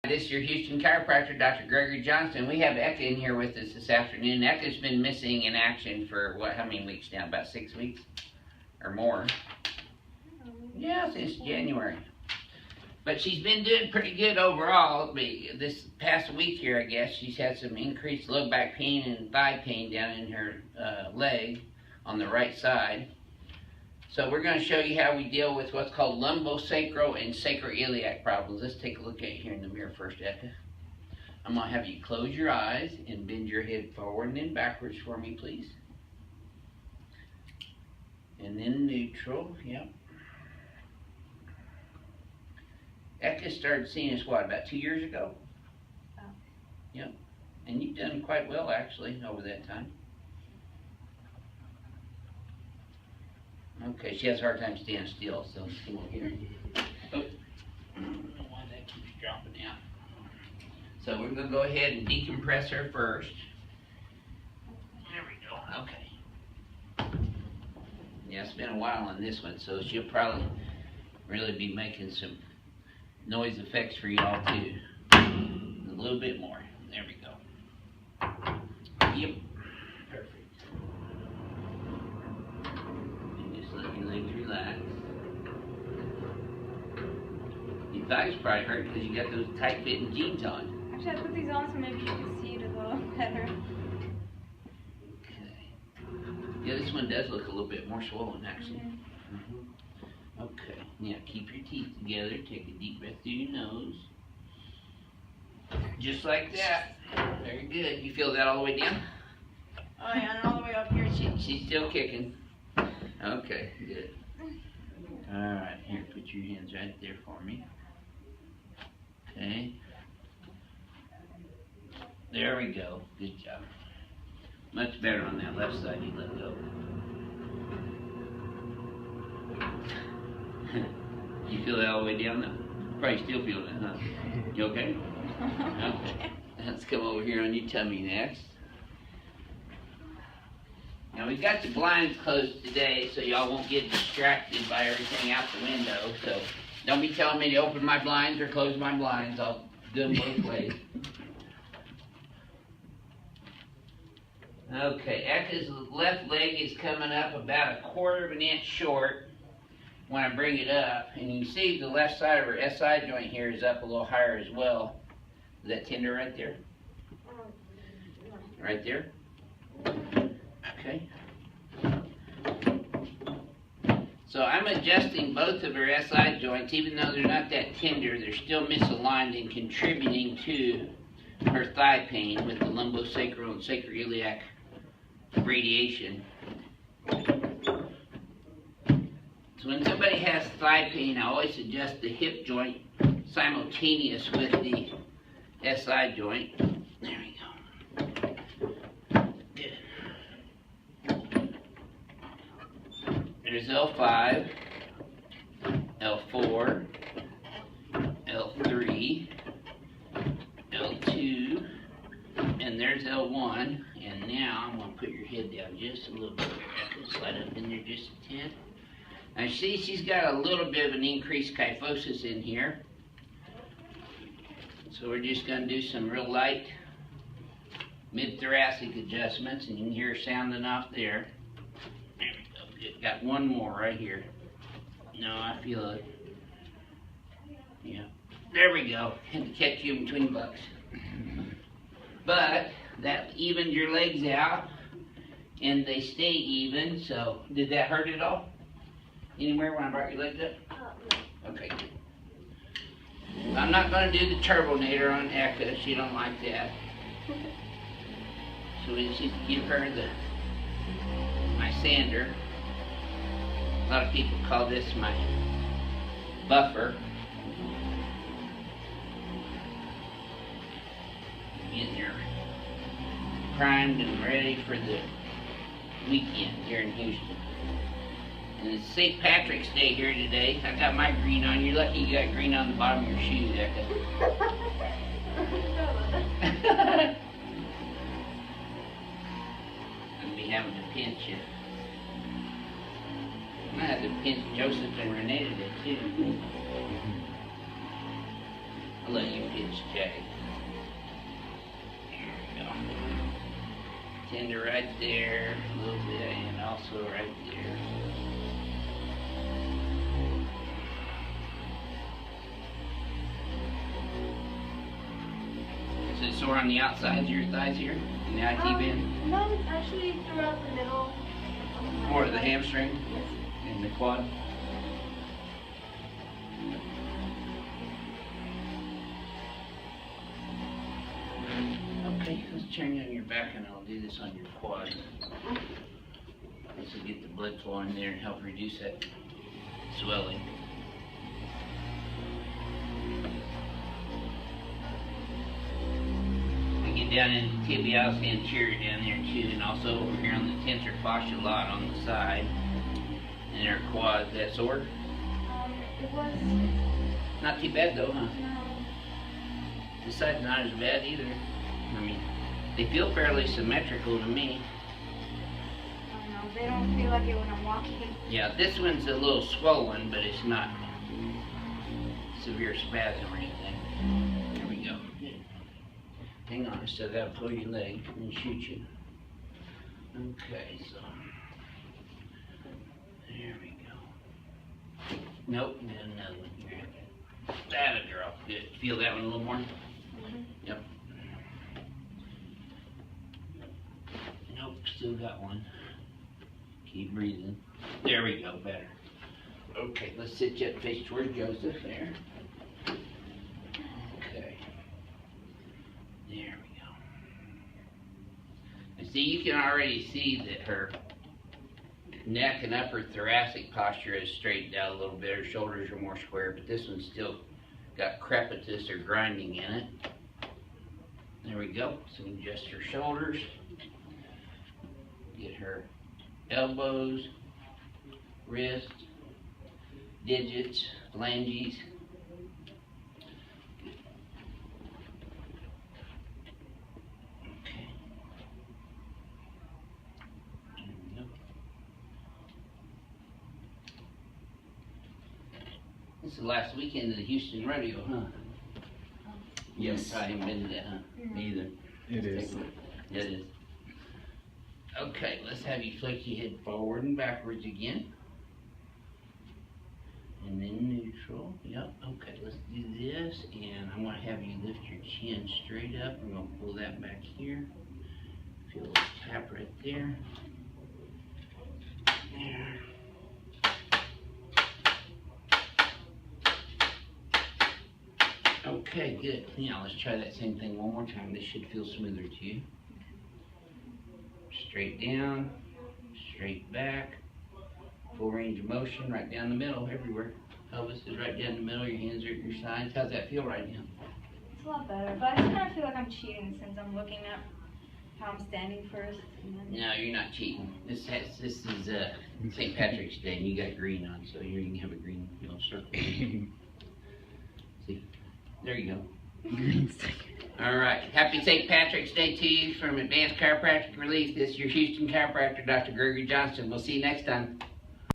This is your Houston chiropractor, Dr. Gregory Johnson. We have Eka in here with us this afternoon. Eka's been missing in action for how many weeks now? About 6 weeks or more. Yeah, since January. But she's been doing pretty good overall. This past week here, I guess, she's had some increased low back pain and thigh pain down in her leg on the right side. So we're going to show you how we deal with what's called lumbosacral and sacroiliac problems. Let's take a look at it here in the mirror first, Eka. I'm going to have you close your eyes and bend your head forward and then backwards for me, please. And then neutral, yep. Eka started seeing us, what, about 2 years ago? Oh. Yep. And you've done quite well, actually, over that time. Okay, she has a hard time staying still, so come on here. Oh, I don't know why that keeps dropping out. So we're going to go ahead and decompress her first. There we go, okay. Yeah, it's been a while on this one, so she'll probably really be making some noise effects for y'all too. A little bit more. There we go. Yep. Perfect. Legs relax. Your thighs probably hurt because you got those tight fitting jeans on. Actually, I put these on so maybe you can see it a little better. Okay. Yeah, this one does look a little bit more swollen actually. Okay. Now keep your teeth together. Take a deep breath through your nose. Just like that. Very good. You feel that all the way down? Oh yeah, and all the way up here. She's still kicking. Okay, good. Alright, here, put your hands right there for me. Okay. There we go. Good job. Much better on that left side you let go. You feel that all the way down now? Probably still feeling it, huh? You okay? Okay. Let's come over here on your tummy next. Now we've got the blinds closed today so y'all won't get distracted by everything out the window. So don't be telling me to open my blinds or close my blinds. I'll do them both ways. Okay, Eka's left leg is coming up about 1/4 of an inch short when I bring it up. And you can see the left side of her SI joint here is up a little higher as well. Is that tender right there? Right there? Okay. So I'm adjusting both of her SI joints, even though they're not that tender, they're still misaligned and contributing to her thigh pain with the lumbosacral and sacroiliac radiation. So when somebody has thigh pain, I always adjust the hip joint simultaneous with the SI joint. There we go. There's L5, L4, L3, L2, and there's L1. And now I'm going to put your head down just a little bit. Slide up in there just a tad. Now see, she's got a little bit of an increased kyphosis in here. So we're just going to do some real light mid-thoracic adjustments, and you can hear her sounding off there. There we go. Got one more right here. No, I feel it. Yeah. There we go. Had to catch you in between bucks. But that evened your legs out, and they stay even. So, did that hurt at all? Anywhere when I brought your legs up? No. Okay, good. I'm not going to do the turbinator on Eka. She don't like that. So we just give her my sander. A lot of people call this my buffer. Getting her primed and ready for the weekend here in Houston. And it's St. Patrick's Day here today. I got my green on. You're lucky you got green on the bottom of your shoes, Eka. I'll be having to pinch you. I had to pinch Joseph and Renee today too. I'll let you pitch, Jay. Here we go. Tender right there, a little bit, and also right there. Is it sore on the outsides of your thighs here? In the IT band? No, it's actually throughout the middle. More of the hamstring? Yes. And the quad? Okay, let's turn you on your back and I'll do this on your quad. This will get the blood flowing there and help reduce that swelling. We get down in the tibialis anterior down there too, and also over here on the tensor fascia lot on the side. And their quad, that sore? It was. Not too bad though, huh? No. This side's not as bad either. I mean, they feel fairly symmetrical to me. I don't know. They don't feel like it when I'm walking. Yeah, this one's a little swollen, but it's not severe spasm or anything. There we go. Hang on, I still gotta pull your leg and shoot you. Okay, so there we go. Nope, and then another one here. That a girl. Good. Feel that one a little more? Yep. Nope, still got one. Keep breathing. There we go, better. Okay, let's sit you up, face towards Joseph there. Okay. There we go. And see, you can already see that her neck and upper thoracic posture has straightened out a little bit. Her shoulders are more square, but this one's still got crepitus or grinding in it. There we go. So adjust her shoulders. Get her elbows, wrists, digits, phalanges. Okay. There we go. This is the last weekend of the Houston rodeo, huh? Yes. I haven't been to that, huh? Me either. It is. It is. Okay, let's have you flick your head forward and backwards again. And then neutral. Yep, okay, let's do this. And I'm going to have you lift your chin straight up. I'm going to pull that back here. Feel a little tap right there. There. Okay, good. Now let's try that same thing one more time. This should feel smoother to you. Straight down, straight back, full range of motion, right down the middle, everywhere. Pelvis is right down the middle, your hands are at your sides. How's that feel right now? It's a lot better, but I just kind of feel like I'm cheating since I'm looking at how I'm standing first. And then... No, you're not cheating. This is St. Patrick's Day, and you got green on, so here you can have a green circle. See, there you go. Green stick. All right. Happy St. Patrick's Day to you from Advanced Chiropractic Relief. This is your Houston chiropractor, Dr. Gregory Johnston. We'll see you next time.